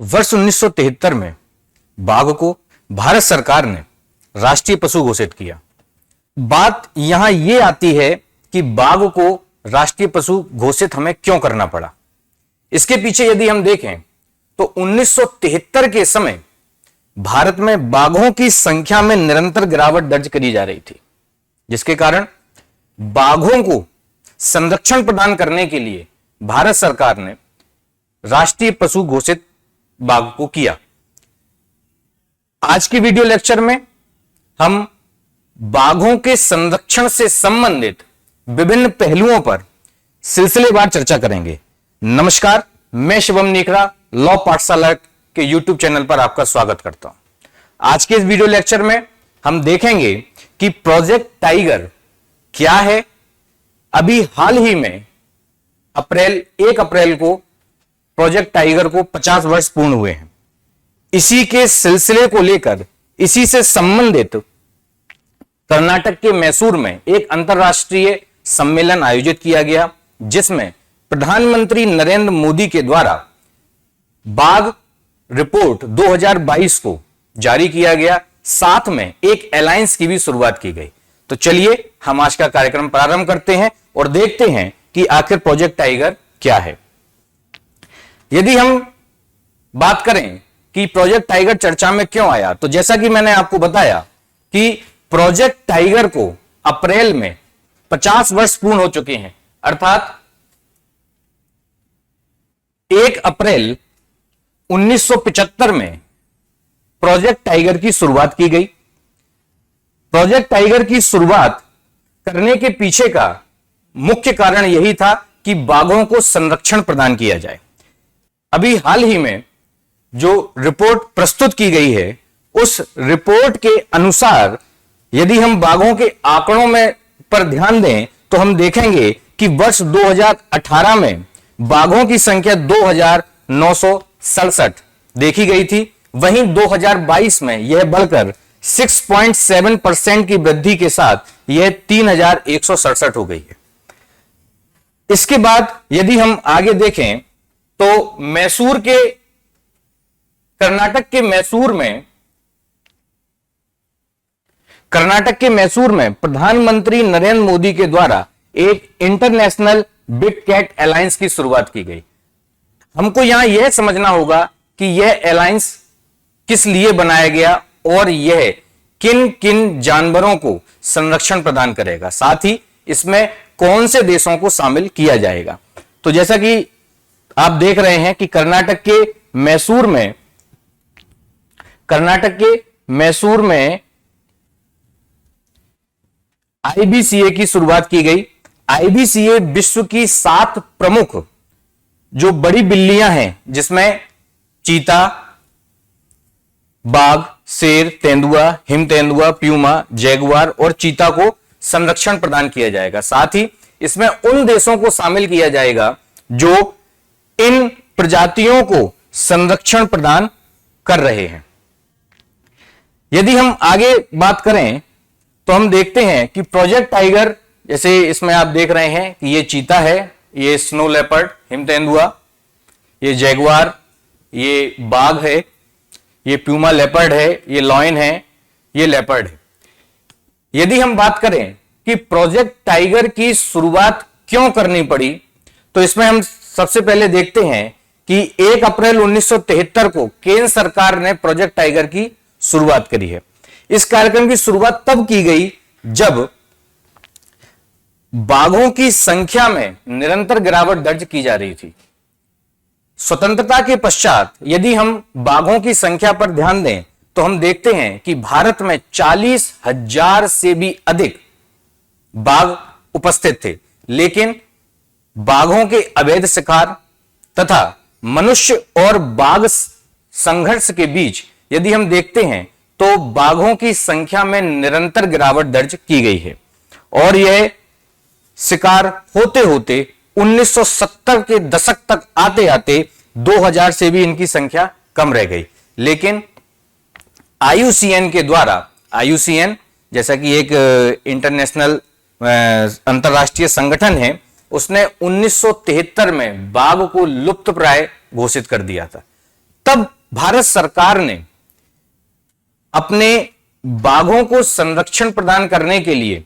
वर्ष 1973 में बाघ को भारत सरकार ने राष्ट्रीय पशु घोषित किया। बात यहां यह आती है कि बाघ को राष्ट्रीय पशु घोषित हमें क्यों करना पड़ा। इसके पीछे यदि हम देखें तो 1973 के समय भारत में बाघों की संख्या में निरंतर गिरावट दर्ज करी जा रही थी, जिसके कारण बाघों को संरक्षण प्रदान करने के लिए भारत सरकार ने राष्ट्रीय पशु घोषित बाघ को किया। आज के वीडियो लेक्चर में हम बाघों के संरक्षण से संबंधित विभिन्न पहलुओं पर सिलसिलेवार चर्चा करेंगे। नमस्कार, मैं शिवम निकरा लॉ पाठशाला के YouTube चैनल पर आपका स्वागत करता हूं। आज के इस वीडियो लेक्चर में हम देखेंगे कि प्रोजेक्ट टाइगर क्या है। अभी हाल ही में 1 अप्रैल को प्रोजेक्ट टाइगर को 50 वर्ष पूर्ण हुए हैं। इसी के सिलसिले को लेकर इसी से संबंधित कर्नाटक के मैसूर में एक अंतर्राष्ट्रीय सम्मेलन आयोजित किया गया, जिसमें प्रधानमंत्री नरेंद्र मोदी के द्वारा बाघ रिपोर्ट 2022 को जारी किया गया। साथ में एक अलायंस की भी शुरुआत की गई। तो चलिए हम आज का कार्यक्रम प्रारंभ करते हैं और देखते हैं कि आखिर प्रोजेक्ट टाइगर क्या है। यदि हम बात करें कि प्रोजेक्ट टाइगर चर्चा में क्यों आया, तो जैसा कि मैंने आपको बताया कि प्रोजेक्ट टाइगर को अप्रैल में 50 वर्ष पूर्ण हो चुके हैं, अर्थात 1 अप्रैल 1975 में प्रोजेक्ट टाइगर की शुरुआत की गई। प्रोजेक्ट टाइगर की शुरुआत करने के पीछे का मुख्य कारण यही था कि बाघों को संरक्षण प्रदान किया जाए। अभी हाल ही में जो रिपोर्ट प्रस्तुत की गई है, उस रिपोर्ट के अनुसार यदि हम बाघों के आंकड़ों में पर ध्यान दें तो हम देखेंगे कि वर्ष 2018 में बाघों की संख्या 2967 देखी गई थी। वहीं 2022 में यह बढ़कर 6.7% की वृद्धि के साथ यह 3167 हो गई है। इसके बाद यदि हम आगे देखें तो कर्नाटक के मैसूर में प्रधानमंत्री नरेंद्र मोदी के द्वारा एक इंटरनेशनल बिग कैट अलायंस की शुरुआत की गई। हमको यहां यह समझना होगा कि यह अलायंस किस लिए बनाया गया और यह किन किन जानवरों को संरक्षण प्रदान करेगा, साथ ही इसमें कौन से देशों को शामिल किया जाएगा। तो जैसा कि आप देख रहे हैं कि कर्नाटक के मैसूर में आईबीसीए की शुरुआत की गई। आईबीसीए विश्व की 7 प्रमुख जो बड़ी बिल्लियां हैं, जिसमें चीता, बाघ, शेर, तेंदुआ, हिम तेंदुआ, प्यूमा, जैगुआर और चीता को संरक्षण प्रदान किया जाएगा। साथ ही इसमें उन देशों को शामिल किया जाएगा जो इन प्रजातियों को संरक्षण प्रदान कर रहे हैं। यदि हम आगे बात करें तो हम देखते हैं कि प्रोजेक्ट टाइगर, जैसे इसमें आप देख रहे हैं कि ये चीता है, ये स्नो लेपर्ड, हिम तेंदुआ, ये जैगुआर, ये बाघ है, ये प्यूमा लेपर्ड है, ये लॉयन है, ये लेपर्ड है। यदि हम बात करें कि प्रोजेक्ट टाइगर की शुरुआत क्यों करनी पड़ी, तो इसमें हम सबसे पहले देखते हैं कि 1 अप्रैल 1973 को केंद्र सरकार ने प्रोजेक्ट टाइगर की शुरुआत करी है। इस कार्यक्रम की शुरुआत तब की गई जब बाघों की संख्या में निरंतर गिरावट दर्ज की जा रही थी। स्वतंत्रता के पश्चात यदि हम बाघों की संख्या पर ध्यान दें तो हम देखते हैं कि भारत में 40,000 से भी अधिक बाघ उपस्थित थे, लेकिन बाघों के अवैध शिकार तथा मनुष्य और बाघ संघर्ष के बीच यदि हम देखते हैं तो बाघों की संख्या में निरंतर गिरावट दर्ज की गई है और यह शिकार होते होते 1970 के दशक तक आते आते 2000 से भी इनकी संख्या कम रह गई। लेकिन आईयूसीएन के द्वारा, आईयूसीएन जैसा कि एक इंटरनेशनल अंतरराष्ट्रीय संगठन है, उसने 1973 में बाघ को लुप्तप्राय घोषित कर दिया था। तब भारत सरकार ने अपने बाघों को संरक्षण प्रदान करने के लिए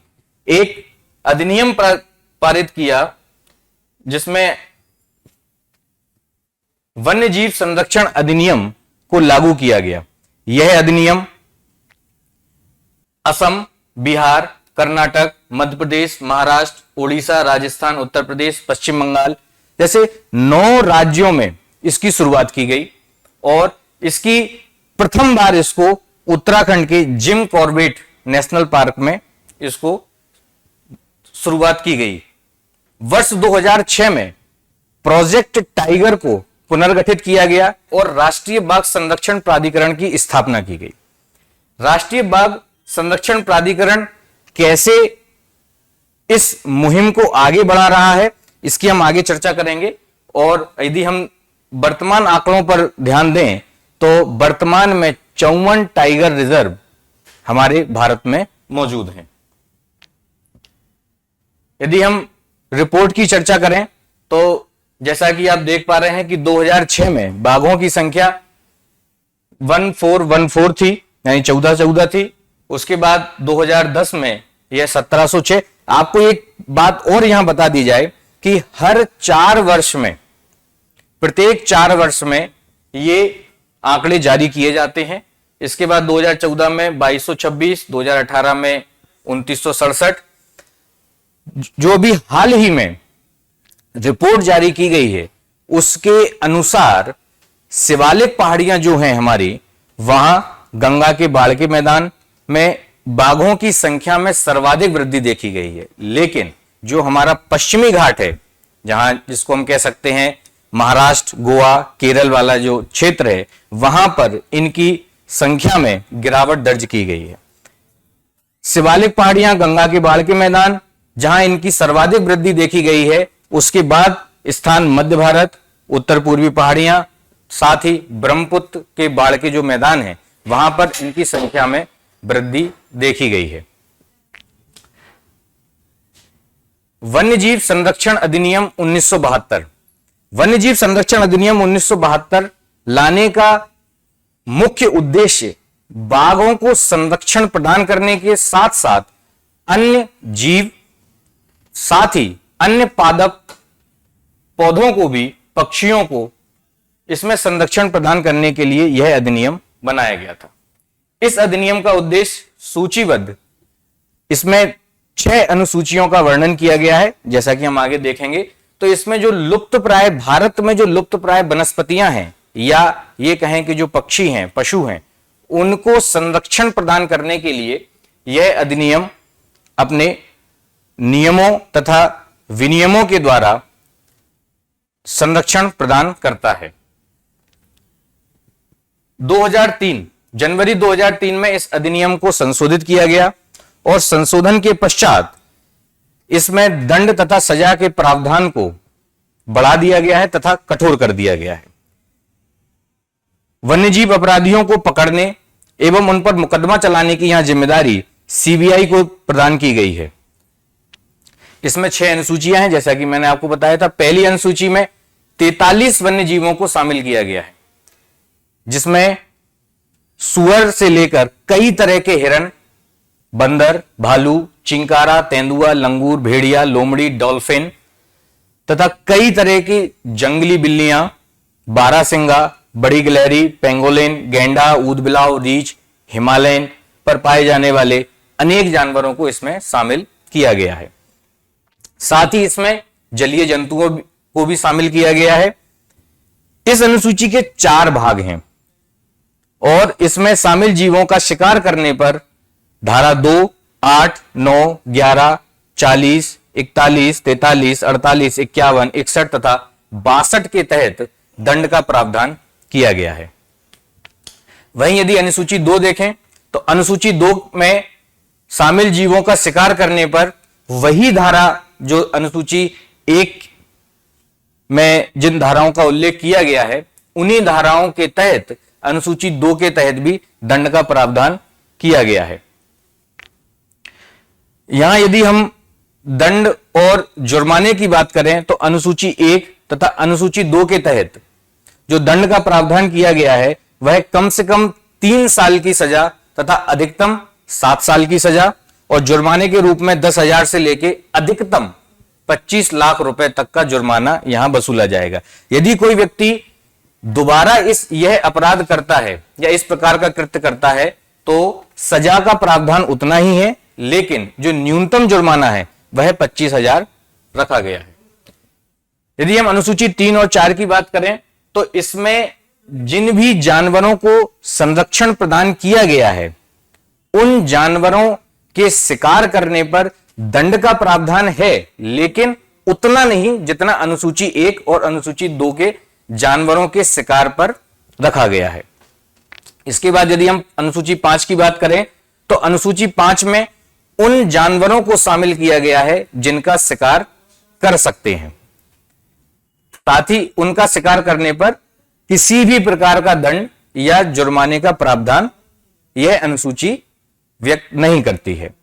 एक अधिनियम पारित किया, जिसमें वन्य जीव संरक्षण अधिनियम को लागू किया गया। यह अधिनियम असम, बिहार, कर्नाटक, मध्य प्रदेश, महाराष्ट्र, उड़ीसा, राजस्थान, उत्तर प्रदेश, पश्चिम बंगाल जैसे 9 राज्यों में इसकी शुरुआत की गई और इसकी प्रथम बार इसको उत्तराखंड के जिम कॉर्बेट नेशनल पार्क में इसको शुरुआत की गई। वर्ष 2006 में प्रोजेक्ट टाइगर को पुनर्गठित किया गया और राष्ट्रीय बाघ संरक्षण प्राधिकरण की स्थापना की गई। राष्ट्रीय बाघ संरक्षण प्राधिकरण कैसे इस मुहिम को आगे बढ़ा रहा है, इसकी हम आगे चर्चा करेंगे। और यदि हम वर्तमान आंकड़ों पर ध्यान दें तो वर्तमान में 54 टाइगर रिजर्व हमारे भारत में मौजूद हैं। यदि हम रिपोर्ट की चर्चा करें तो जैसा कि आप देख पा रहे हैं कि 2006 में बाघों की संख्या 1414 थी, यानी 1414 थी। उसके बाद 2010 में यह 1706। आपको एक बात और यहां बता दी जाए कि हर 4 वर्ष में, प्रत्येक 4 वर्ष में ये आंकड़े जारी किए जाते हैं। इसके बाद 2014 में 2226, 2018 में 2967। जो भी हाल ही में रिपोर्ट जारी की गई है उसके अनुसार शिवालिक पहाड़ियां जो हैं हमारी, वहां गंगा के बाढ़ के मैदान में बाघों की संख्या में सर्वाधिक वृद्धि देखी गई है। लेकिन जो हमारा पश्चिमी घाट है, जहां जिसको हम कह सकते हैं महाराष्ट्र, गोवा, केरल वाला जो क्षेत्र है, वहां पर इनकी संख्या में गिरावट दर्ज की गई है। शिवालिक पहाड़ियां, गंगा के बाढ़ के मैदान, जहां इनकी सर्वाधिक वृद्धि देखी गई है। उसके बाद स्थान मध्य भारत, उत्तर पूर्वी पहाड़ियां, साथ ही ब्रह्मपुत्र के बाढ़ के जो मैदान हैं, वहां पर इनकी संख्या में वृद्धि देखी गई है। वन्यजीव संरक्षण अधिनियम 1972। वन्यजीव संरक्षण अधिनियम 1972 लाने का मुख्य उद्देश्य बाघों को संरक्षण प्रदान करने के साथ साथ अन्य जीव, साथ ही अन्य पादप पौधों को भी, पक्षियों को इसमें संरक्षण प्रदान करने के लिए यह अधिनियम बनाया गया था। इस अधिनियम का उद्देश्य सूचीबद्ध, इसमें 6 अनुसूचियों का वर्णन किया गया है, जैसा कि हम आगे देखेंगे। तो इसमें जो लुप्तप्राय, भारत में जो लुप्तप्राय वनस्पतियां हैं या ये कहें कि जो पक्षी हैं, पशु हैं, उनको संरक्षण प्रदान करने के लिए यह अधिनियम अपने नियमों तथा विनियमों के द्वारा संरक्षण प्रदान करता है। 2003 जनवरी 2003 में इस अधिनियम को संशोधित किया गया और संशोधन के पश्चात इसमें दंड तथा सजा के प्रावधान को बढ़ा दिया गया है तथा कठोर कर दिया गया है। वन्यजीव अपराधियों को पकड़ने एवं उन पर मुकदमा चलाने की यहां जिम्मेदारी सीबीआई को प्रदान की गई है। इसमें 6 अनुसूचियां हैं, जैसा कि मैंने आपको बताया था। पहली अनुसूची में 43 वन्यजीवों को शामिल किया गया है, जिसमें सुअर से लेकर कई तरह के हिरण, बंदर, भालू, चिंकारा, तेंदुआ, लंगूर, भेड़िया, लोमड़ी, डॉल्फिन तथा कई तरह की जंगली बिल्लियां, बारहसिंगा, बड़ी गिलहरी, पेंगोलिन, गैंडा, ऊदबिलाव, रीछ, हिमालयन पर पाए जाने वाले अनेक जानवरों को इसमें शामिल किया गया है। साथ ही इसमें जलीय जंतुओं को भी शामिल किया गया है। इस अनुसूची के 4 भाग हैं और इसमें शामिल जीवों का शिकार करने पर धारा 2, 8, 9, 11, 40, 41, 43, 48, 51, 61 तथा 62 के तहत दंड का प्रावधान किया गया है। वहीं यदि अनुसूची 2 देखें तो अनुसूची 2 में शामिल जीवों का शिकार करने पर वही धारा जो अनुसूची 1 में जिन धाराओं का उल्लेख किया गया है, उन्हीं धाराओं के तहत अनुसूची 2 के तहत भी दंड का प्रावधान किया गया है। यहां यदि हम दंड और जुर्माने की बात करें तो अनुसूची 1 तथा अनुसूची 2 के तहत जो दंड का प्रावधान किया गया है वह कम से कम 3 साल की सजा तथा अधिकतम 7 साल की सजा और जुर्माने के रूप में 10,000 से लेके अधिकतम 25 लाख रुपए तक का जुर्माना यहां वसूला जाएगा। यदि कोई व्यक्ति दोबारा यह अपराध करता है या इस प्रकार का कृत्य करता है तो सजा का प्रावधान उतना ही है, लेकिन जो न्यूनतम जुर्माना है वह 25,000 रखा गया है। यदि हम अनुसूची 3 और 4 की बात करें तो इसमें जिन भी जानवरों को संरक्षण प्रदान किया गया है उन जानवरों के शिकार करने पर दंड का प्रावधान है, लेकिन उतना नहीं जितना अनुसूची 1 और अनुसूची 2 के जानवरों के शिकार पर रखा गया है। इसके बाद यदि हम अनुसूची 5 की बात करें तो अनुसूची 5 में उन जानवरों को शामिल किया गया है जिनका शिकार कर सकते हैं, साथ ही उनका शिकार करने पर किसी भी प्रकार का दंड या जुर्माने का प्रावधान यह अनुसूची व्यक्त नहीं करती है।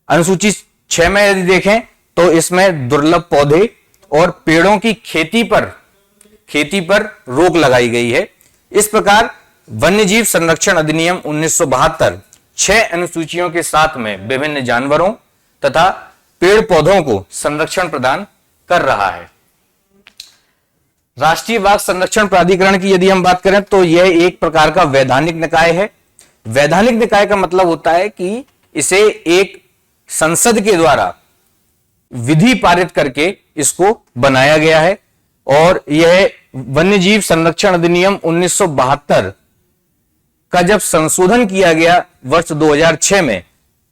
अनुसूची 6 में यदि देखें तो इसमें दुर्लभ पौधे और पेड़ों की खेती पर रोक लगाई गई है। इस प्रकार वन्यजीव संरक्षण अधिनियम 1972 6 अनुसूचियों के साथ में विभिन्न जानवरों तथा पेड़ पौधों को संरक्षण प्रदान कर रहा है। राष्ट्रीय बाघ संरक्षण प्राधिकरण की यदि हम बात करें तो यह एक प्रकार का वैधानिक निकाय है। वैधानिक निकाय का मतलब होता है कि इसे एक संसद के द्वारा विधि पारित करके इसको बनाया गया है और यह वन्यजीव संरक्षण अधिनियम 1972 का जब संशोधन किया गया वर्ष 2006 में,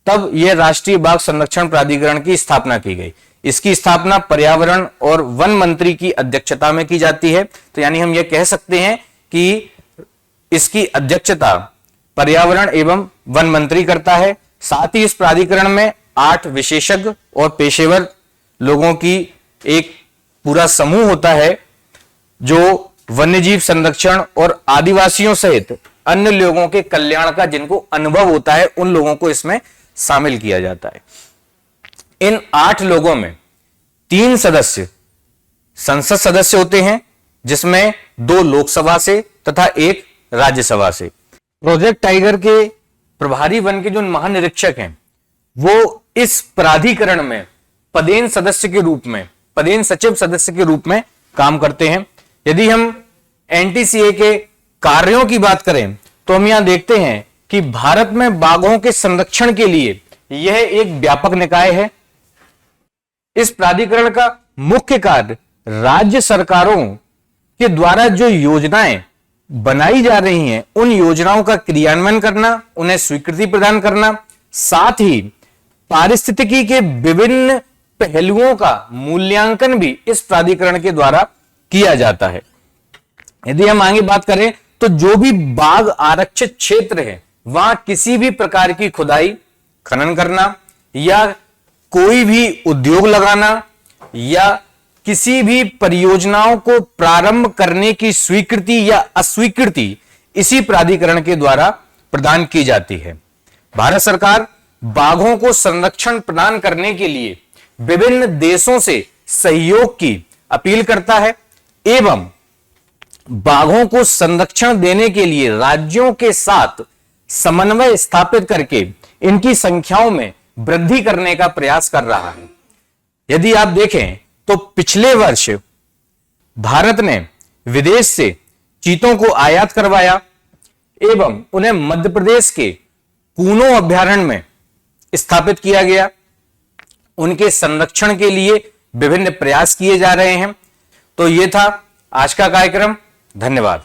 तब यह राष्ट्रीय बाघ संरक्षण प्राधिकरण की स्थापना की गई। इसकी स्थापना पर्यावरण और वन मंत्री की अध्यक्षता में की जाती है। तो यानी हम यह कह सकते हैं कि इसकी अध्यक्षता पर्यावरण एवं वन मंत्री करता है। साथ ही इस प्राधिकरण में 8 विशेषज्ञ और पेशेवर लोगों की एक पूरा समूह होता है जो वन्यजीव संरक्षण और आदिवासियों सहित अन्य लोगों के कल्याण का जिनको अनुभव होता है उन लोगों को इसमें शामिल किया जाता है। इन 8 लोगों में 3 सदस्य संसद सदस्य होते हैं, जिसमें 2 लोकसभा से तथा 1 राज्यसभा से। प्रोजेक्ट टाइगर के प्रभारी वन के जो महानिरीक्षक हैं वो इस प्राधिकरण में पदेन सचिव सदस्य के रूप में काम करते हैं। यदि हम एनटीसीए के कार्यों की बात करें तो हम यहां देखते हैं कि भारत में बाघों के संरक्षण के लिए यह एक व्यापक निकाय है। इस प्राधिकरण का मुख्य कार्य राज्य सरकारों के द्वारा जो योजनाएं बनाई जा रही हैं उन योजनाओं का क्रियान्वयन करना, उन्हें स्वीकृति प्रदान करना, साथ ही पारिस्थितिकी के विभिन्न पहलुओं का मूल्यांकन भी इस प्राधिकरण के द्वारा किया जाता है। यदि हम आगे बात करें तो जो भी बाघ आरक्षित क्षेत्र है वहां किसी भी प्रकार की खुदाई, खनन करना या कोई भी उद्योग लगाना या किसी भी परियोजनाओं को प्रारंभ करने की स्वीकृति या अस्वीकृति इसी प्राधिकरण के द्वारा प्रदान की जाती है। भारत सरकार बाघों को संरक्षण प्रदान करने के लिए विभिन्न देशों से सहयोग की अपील करता है एवं बाघों को संरक्षण देने के लिए राज्यों के साथ समन्वय स्थापित करके इनकी संख्याओं में वृद्धि करने का प्रयास कर रहा है। यदि आप देखें तो पिछले वर्ष भारत ने विदेश से चीतों को आयात करवाया एवं उन्हें मध्य प्रदेश के कूनो अभयारण्य में स्थापित किया गया। उनके संरक्षण के लिए विभिन्न प्रयास किए जा रहे हैं। तो यह था आज का कार्यक्रम। धन्यवाद।